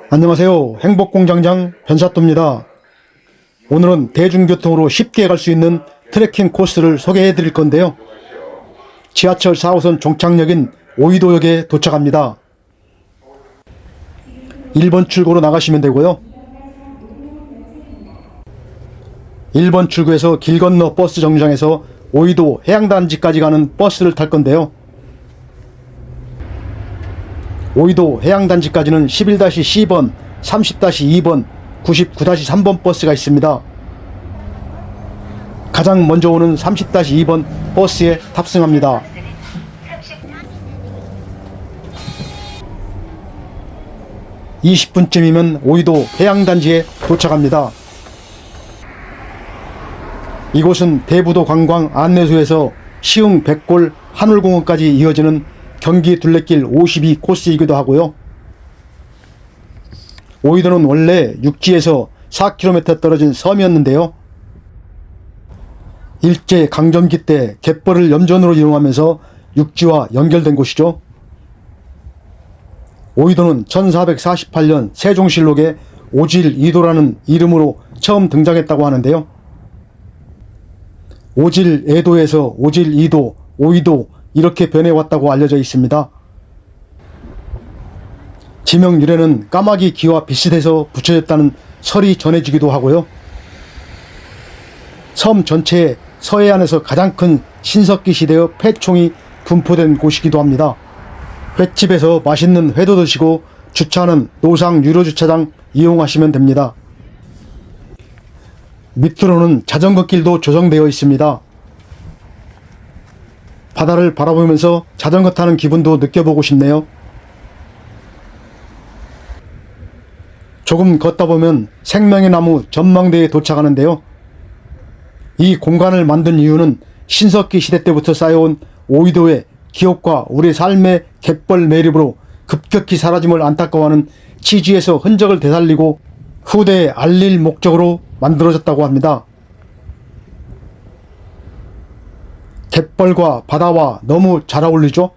안녕하세요. 행복공장장 변사또입니다. 오늘은 대중교통으로 쉽게 갈 수 있는 트레킹 코스를 소개해 드릴 건데요. 지하철 4호선 종착역인 오이도역에 도착합니다. 1번 출구로 나가시면 되고요. 1번 출구에서 길 건너 버스 정류장에서 오이도 해양단지까지 가는 버스를 탈 건데요. 오이도 해양단지까지는 11-C번, 30-2번, 99-3번 버스가 있습니다. 가장 먼저 오는 30-2번 버스에 탑승합니다. (20분쯤이면) 오이도 해양단지에 도착합니다. 이곳은 대부도 관광 안내소에서 시흥 백골 한울공원까지 이어지는 경기 둘레길 52 코스이기도 하고요. 오이도는 원래 육지에서 4km 떨어진 섬이었는데요. 일제 강점기 때 갯벌을 염전으로 이용하면서 육지와 연결된 곳이죠. 오이도는 1448년 세종실록에 오질이도라는 이름으로 처음 등장했다고 하는데요. 오질애도에서 오질이도, 오이도 이렇게 변해왔다고 알려져 있습니다. 지명 유래는 까마귀 귀와 비슷해서 붙여졌다는 설이 전해지기도 하고요. 섬 전체에 서해안에서 가장 큰 신석기 시대의 폐총이 분포된 곳이기도 합니다. 횟집에서 맛있는 회도 드시고 주차는 노상 유료 주차장 이용하시면 됩니다. 밑으로는 자전거 길도 조성되어 있습니다. 바다를 바라보면서 자전거 타는 기분도 느껴보고 싶네요. 조금 걷다 보면 생명의 나무 전망대에 도착하는데요. 이 공간을 만든 이유는 신석기 시대 때부터 쌓여온 오이도의 기억과 우리 삶의 갯벌 매립으로 급격히 사라짐을 안타까워하는 취지에서 흔적을 되살리고 후대에 알릴 목적으로 만들어졌다고 합니다. 갯벌과 바다와 너무 잘 어울리죠?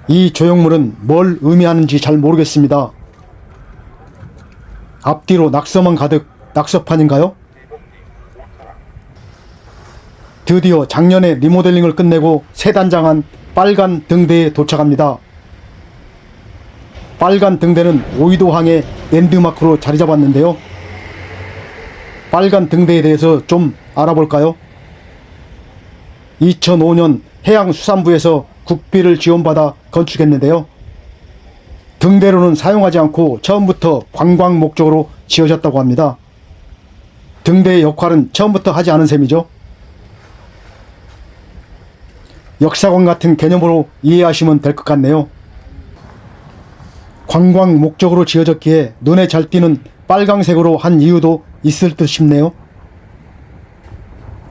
이 조형물은 뭘 의미하는지 잘 모르겠습니다. 앞뒤로 낙서만 가득 낙서판인가요? 드디어 작년에 리모델링을 끝내고 새 단장한 빨간 등대에 도착합니다. 빨간 등대는 오이도항의 랜드마크로 자리 잡았는데요. 빨간 등대에 대해서 좀 알아볼까요? 2005년 해양수산부에서 국비를 지원받아 건축했는데요. 등대로는 사용하지 않고 처음부터 관광 목적으로 지어졌다고 합니다. 등대의 역할은 처음부터 하지 않은 셈이죠. 역사관 같은 개념으로 이해하시면 될 것 같네요. 관광 목적으로 지어졌기에 눈에 잘 띄는 빨강색으로 한 이유도 있을 듯 싶네요.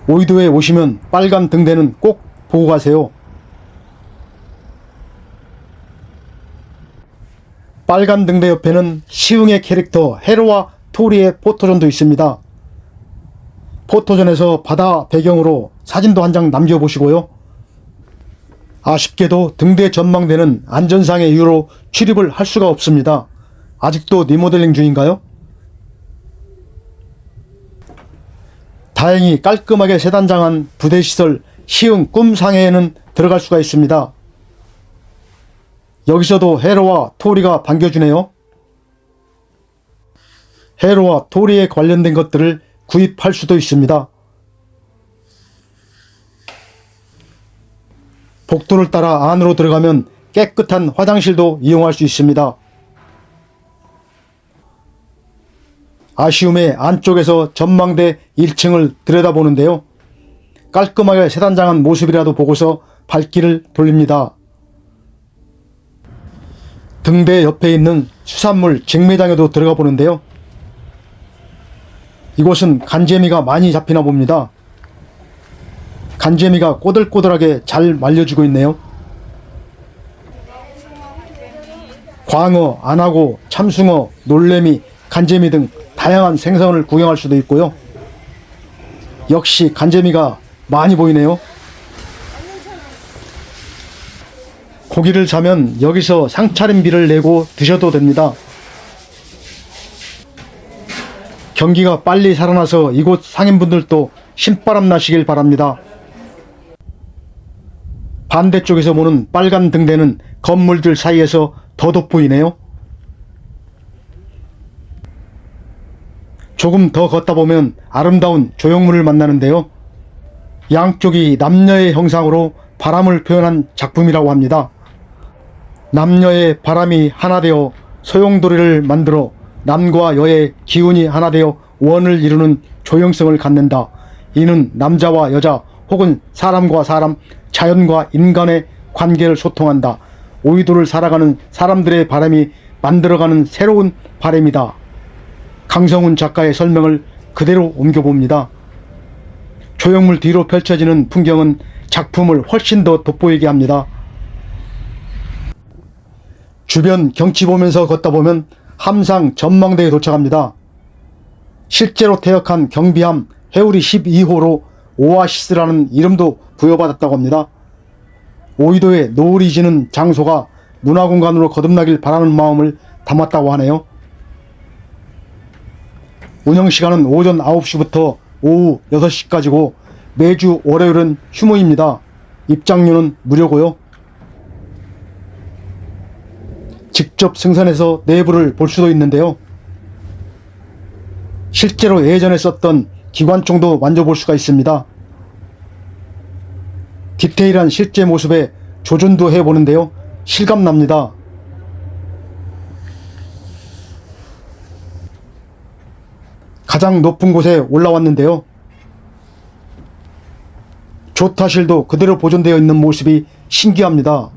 오이도에 오시면 빨간 등대는 꼭 보고 가세요. 빨간 등대 옆에는 시흥의 캐릭터 헤로와 토리의 포토존도 있습니다. 포토존에서 바다 배경으로 사진도 한 장 남겨보시고요. 아쉽게도 등대 전망대는 안전상의 이유로 출입을 할 수가 없습니다. 아직도 리모델링 중인가요? 다행히 깔끔하게 세단장한 부대시설 시흥 꿈상해에는 들어갈 수가 있습니다. 여기서도 헤로와 토리가 반겨주네요. 헤로와 토리에 관련된 것들을 구입할 수도 있습니다. 복도를 따라 안으로 들어가면 깨끗한 화장실도 이용할 수 있습니다. 아쉬움에 안쪽에서 전망대 1층을 들여다보는데요. 깔끔하게 세단장한 모습이라도 보고서 발길을 돌립니다. 등대 옆에 있는 수산물 직매장에도 들어가 보는데요. 이곳은 간재미가 많이 잡히나 봅니다. 간재미가 꼬들꼬들하게 잘 말려지고 있네요. 광어, 안하고, 참숭어, 놀래미, 간재미 등 다양한 생선을 구경할 수도 있고요. 역시 간재미가 많이 보이네요. 고기를 사면 여기서 상차림비를 내고 드셔도 됩니다. 경기가 빨리 살아나서 이곳 상인분들도 신바람 나시길 바랍니다. 반대쪽에서 보는 빨간 등대는 건물들 사이에서 더 돋보이네요. 조금 더 걷다 보면 아름다운 조형물을 만나는데요. 양쪽이 남녀의 형상으로 바람을 표현한 작품이라고 합니다. 남녀의 바람이 하나 되어 소용돌이를 만들어 남과 여의 기운이 하나 되어 원을 이루는 조형성을 갖는다. 이는 남자와 여자 혹은 사람과 사람, 자연과 인간의 관계를 소통한다. 오이도를 살아가는 사람들의 바람이 만들어가는 새로운 바람이다. 강성훈 작가의 설명을 그대로 옮겨봅니다. 조형물 뒤로 펼쳐지는 풍경은 작품을 훨씬 더 돋보이게 합니다. 주변 경치 보면서 걷다 보면 함상 전망대에 도착합니다. 실제로 퇴역한 경비함 해우리 12호로 오아시스라는 이름도 부여받았다고 합니다. 오이도의 노을이 지는 장소가 문화공간으로 거듭나길 바라는 마음을 담았다고 하네요. 운영시간은 오전 9시부터 오후 6시까지고 매주 월요일은 휴무입니다. 입장료는 무료고요. 직접 승선해서 내부를 볼 수도 있는데요. 실제로 예전에 썼던 기관총도 만져볼 수가 있습니다. 디테일한 실제 모습에 조준도 해보는데요. 실감납니다. 가장 높은 곳에 올라왔는데요. 조타실도 그대로 보존되어 있는 모습이 신기합니다.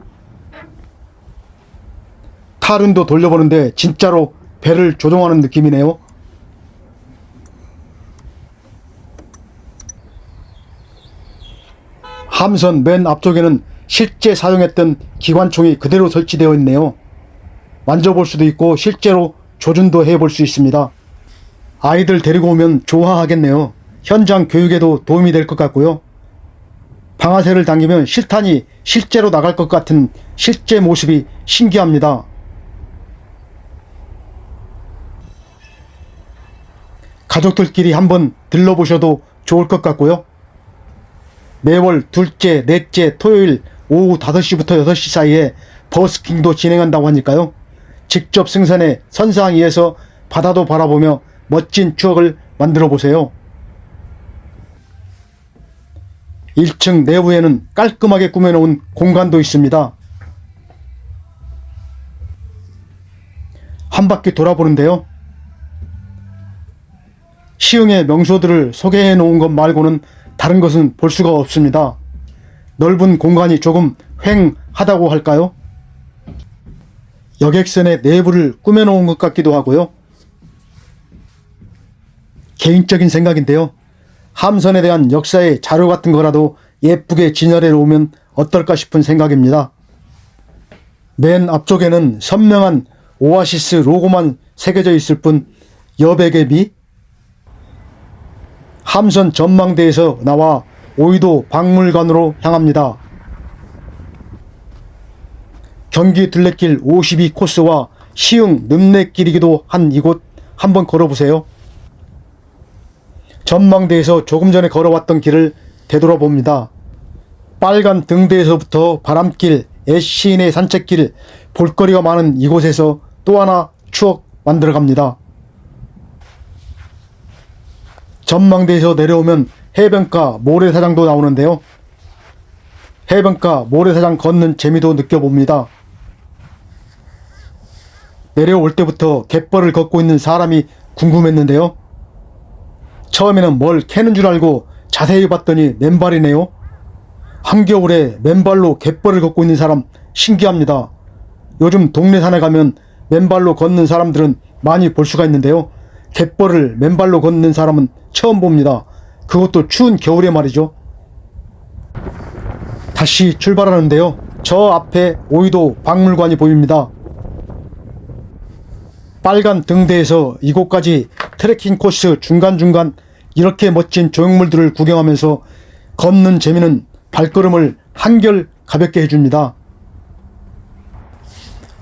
타륜도 돌려보는데 진짜로 배를 조종하는 느낌이네요. 함선 맨 앞쪽에는 실제 사용했던 기관총이 그대로 설치되어 있네요. 만져볼 수도 있고 실제로 조준도 해볼 수 있습니다. 아이들 데리고 오면 좋아하겠네요. 현장 교육에도 도움이 될 것 같고요. 방아쇠를 당기면 실탄이 실제로 나갈 것 같은 실제 모습이 신기합니다. 가족들끼리 한번 들러보셔도 좋을 것 같고요. 매월 둘째, 넷째, 토요일 오후 5시부터 6시 사이에 버스킹도 진행한다고 하니까요. 직접 승선해 선상 위에서 바다도 바라보며 멋진 추억을 만들어 보세요. 1층 내부에는 깔끔하게 꾸며놓은 공간도 있습니다. 한 바퀴 돌아보는데요. 시흥의 명소들을 소개해 놓은 것 말고는 다른 것은 볼 수가 없습니다. 넓은 공간이 조금 휑하다고 할까요? 여객선의 내부를 꾸며 놓은 것 같기도 하고요. 개인적인 생각인데요. 함선에 대한 역사의 자료 같은 거라도 예쁘게 진열해 놓으면 어떨까 싶은 생각입니다. 맨 앞쪽에는 선명한 오아시스 로고만 새겨져 있을 뿐 여백의 미? 함선 전망대에서 나와 오이도 박물관으로 향합니다. 경기 둘레길 52코스와 시흥 늪내길이기도 한 이곳 한번 걸어보세요. 전망대에서 조금 전에 걸어왔던 길을 되돌아봅니다. 빨간 등대에서부터 바람길, 애시인의 산책길, 볼거리가 많은 이곳에서 또 하나 추억 만들어갑니다. 전망대에서 내려오면 해변가 모래사장도 나오는데요. 해변가 모래사장 걷는 재미도 느껴봅니다. 내려올 때부터 갯벌을 걷고 있는 사람이 궁금했는데요. 처음에는 뭘 캐는 줄 알고 자세히 봤더니 맨발이네요. 한겨울에 맨발로 갯벌을 걷고 있는 사람 신기합니다. 요즘 동네 산에 가면 맨발로 걷는 사람들은 많이 볼 수가 있는데요. 갯벌을 맨발로 걷는 사람은 처음 봅니다. 그것도 추운 겨울에 말이죠. 다시 출발하는데요. 저 앞에 오이도 박물관이 보입니다. 빨간 등대에서 이곳까지 트레킹 코스 중간중간 이렇게 멋진 조형물들을 구경하면서 걷는 재미는 발걸음을 한결 가볍게 해줍니다.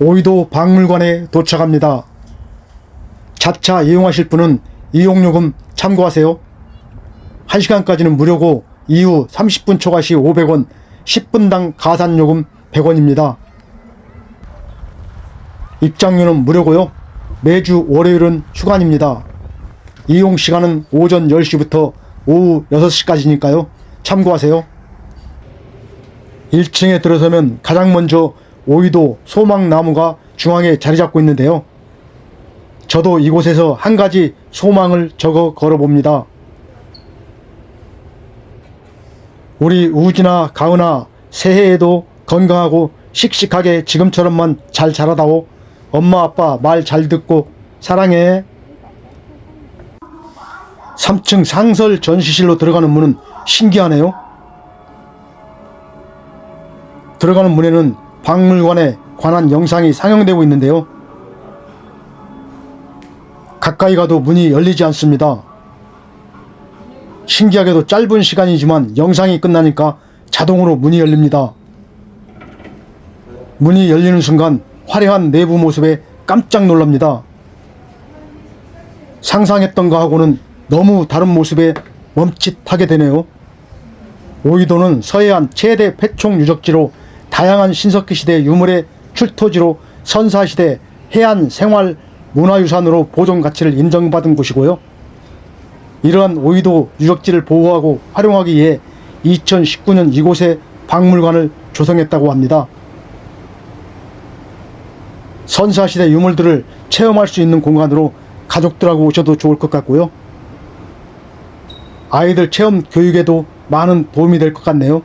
오이도 박물관에 도착합니다. 자차 이용하실 분은 이용요금 참고하세요. 1시간까지는 무료고 이후 30분 초과 시 500원, 10분당 가산요금 100원입니다. 입장료는 무료고요. 매주 월요일은 휴관입니다. 이용시간은 오전 10시부터 오후 6시까지니까요. 참고하세요. 1층에 들어서면 가장 먼저 오이도 소망나무가 중앙에 자리 잡고 있는데요. 저도 이곳에서 한 가지 소망을 적어 걸어봅니다. 우리 우진아, 가은아, 새해에도 건강하고 씩씩하게 지금처럼만 잘 자라다오. 엄마 아빠 말 잘 듣고 사랑해. 3층 상설 전시실로 들어가는 문은 신기하네요. 들어가는 문에는 박물관에 관한 영상이 상영되고 있는데요. 가까이 가도 문이 열리지 않습니다. 신기하게도 짧은 시간이지만 영상이 끝나니까 자동으로 문이 열립니다. 문이 열리는 순간 화려한 내부 모습에 깜짝 놀랍니다. 상상했던 거하고는 너무 다른 모습에 멈칫하게 되네요. 오이도는 서해안 최대 폐총 유적지로 다양한 신석기 시대 유물의 출토지로 선사시대 해안 생활 문화유산으로 보존 가치를 인정받은 곳이고요. 이러한 오이도 유적지를 보호하고 활용하기 위해 2019년 이곳에 박물관을 조성했다고 합니다. 선사시대 유물들을 체험할 수 있는 공간으로 가족들하고 오셔도 좋을 것 같고요. 아이들 체험 교육에도 많은 도움이 될 것 같네요.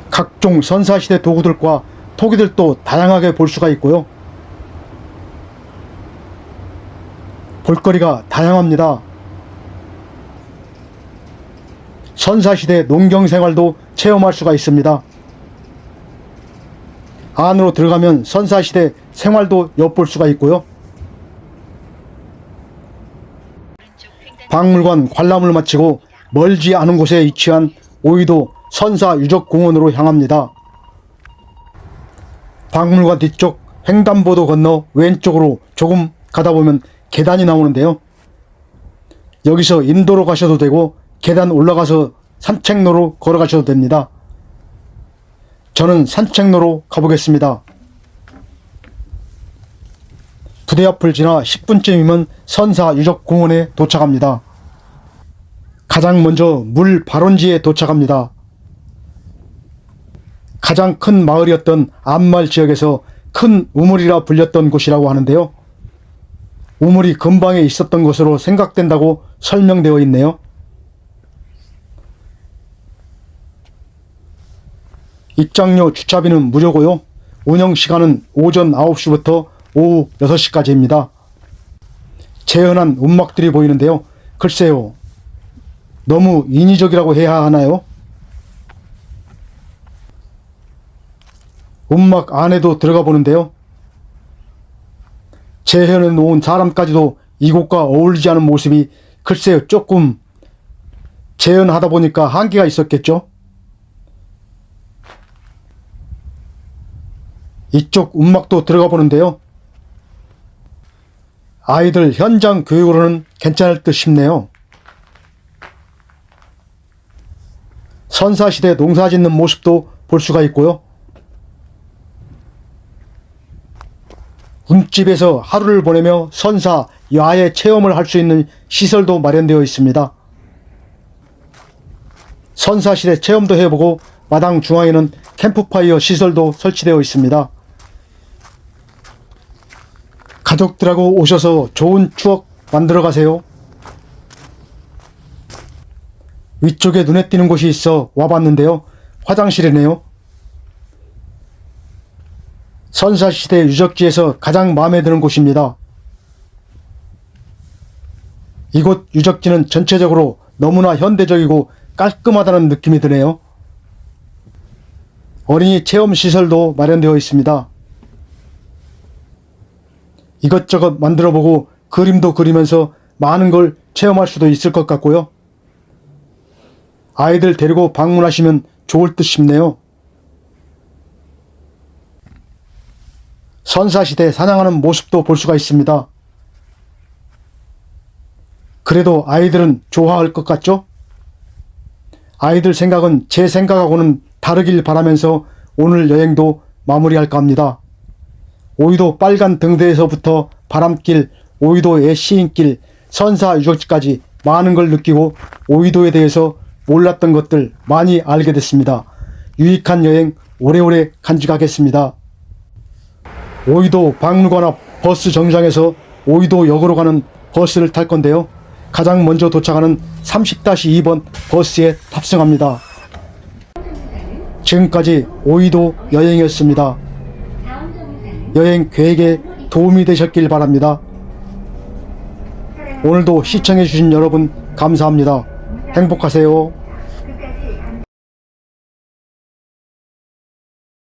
각종 선사시대 도구들과 토기들도 다양하게 볼 수가 있고요. 볼거리가 다양합니다. 선사시대 농경생활도 체험할 수가 있습니다. 안으로 들어가면 선사시대 생활도 엿볼 수가 있고요. 박물관 관람을 마치고 멀지 않은 곳에 위치한 오이도 선사유적공원으로 향합니다. 박물관 뒤쪽 횡단보도 건너 왼쪽으로 조금 가다 보면 계단이 나오는데요. 여기서 인도로 가셔도 되고 계단 올라가서 산책로로 걸어가셔도 됩니다. 저는 산책로로 가보겠습니다. 부대 앞을 지나 10분쯤이면 선사유적공원에 도착합니다. 가장 먼저 물 발원지에 도착합니다. 가장 큰 마을이었던 암말 지역에서 큰 우물이라 불렸던 곳이라고 하는데요. 우물이 근방에 있었던 것으로 생각된다고 설명되어 있네요. 입장료 주차비는 무료고요. 운영시간은 오전 9시부터 오후 6시까지입니다. 재현한 움막들이 보이는데요. 글쎄요, 너무 인위적이라고 해야 하나요? 움막 안에도 들어가 보는데요. 재현해 놓은 사람까지도 이곳과 어울리지 않은 모습이 글쎄요, 조금 재현하다 보니까 한계가 있었겠죠. 이쪽 움막도 들어가 보는데요. 아이들 현장 교육으로는 괜찮을 듯 싶네요. 선사시대 농사 짓는 모습도 볼 수가 있고요. 움집에서 하루를 보내며 선사 야외 체험을 할 수 있는 시설도 마련되어 있습니다. 선사시대 체험도 해보고 마당 중앙에는 캠프파이어 시설도 설치되어 있습니다. 가족들하고 오셔서 좋은 추억 만들어 가세요. 위쪽에 눈에 띄는 곳이 있어 와봤는데요. 화장실이네요. 선사시대 유적지에서 가장 마음에 드는 곳입니다. 이곳 유적지는 전체적으로 너무나 현대적이고 깔끔하다는 느낌이 드네요. 어린이 체험시설도 마련되어 있습니다. 이것저것 만들어보고 그림도 그리면서 많은 걸 체험할 수도 있을 것 같고요. 아이들 데리고 방문하시면 좋을 듯 싶네요. 선사시대 사냥하는 모습도 볼 수가 있습니다. 그래도 아이들은 좋아할 것 같죠? 아이들 생각은 제 생각하고는 다르길 바라면서 오늘 여행도 마무리할까 합니다. 오이도 빨간 등대에서부터 바람길, 오이도의 시인길, 선사 유적지까지 많은 걸 느끼고 오이도에 대해서 몰랐던 것들 많이 알게 됐습니다. 유익한 여행 오래오래 간직하겠습니다. 오이도 박물관 앞 버스 정류장에서 오이도역으로 가는 버스를 탈 건데요. 가장 먼저 도착하는 30-2번 버스에 탑승합니다. 지금까지 오이도 여행이었습니다. 여행 계획에 도움이 되셨길 바랍니다. 오늘도 시청해주신 여러분 감사합니다. 행복하세요.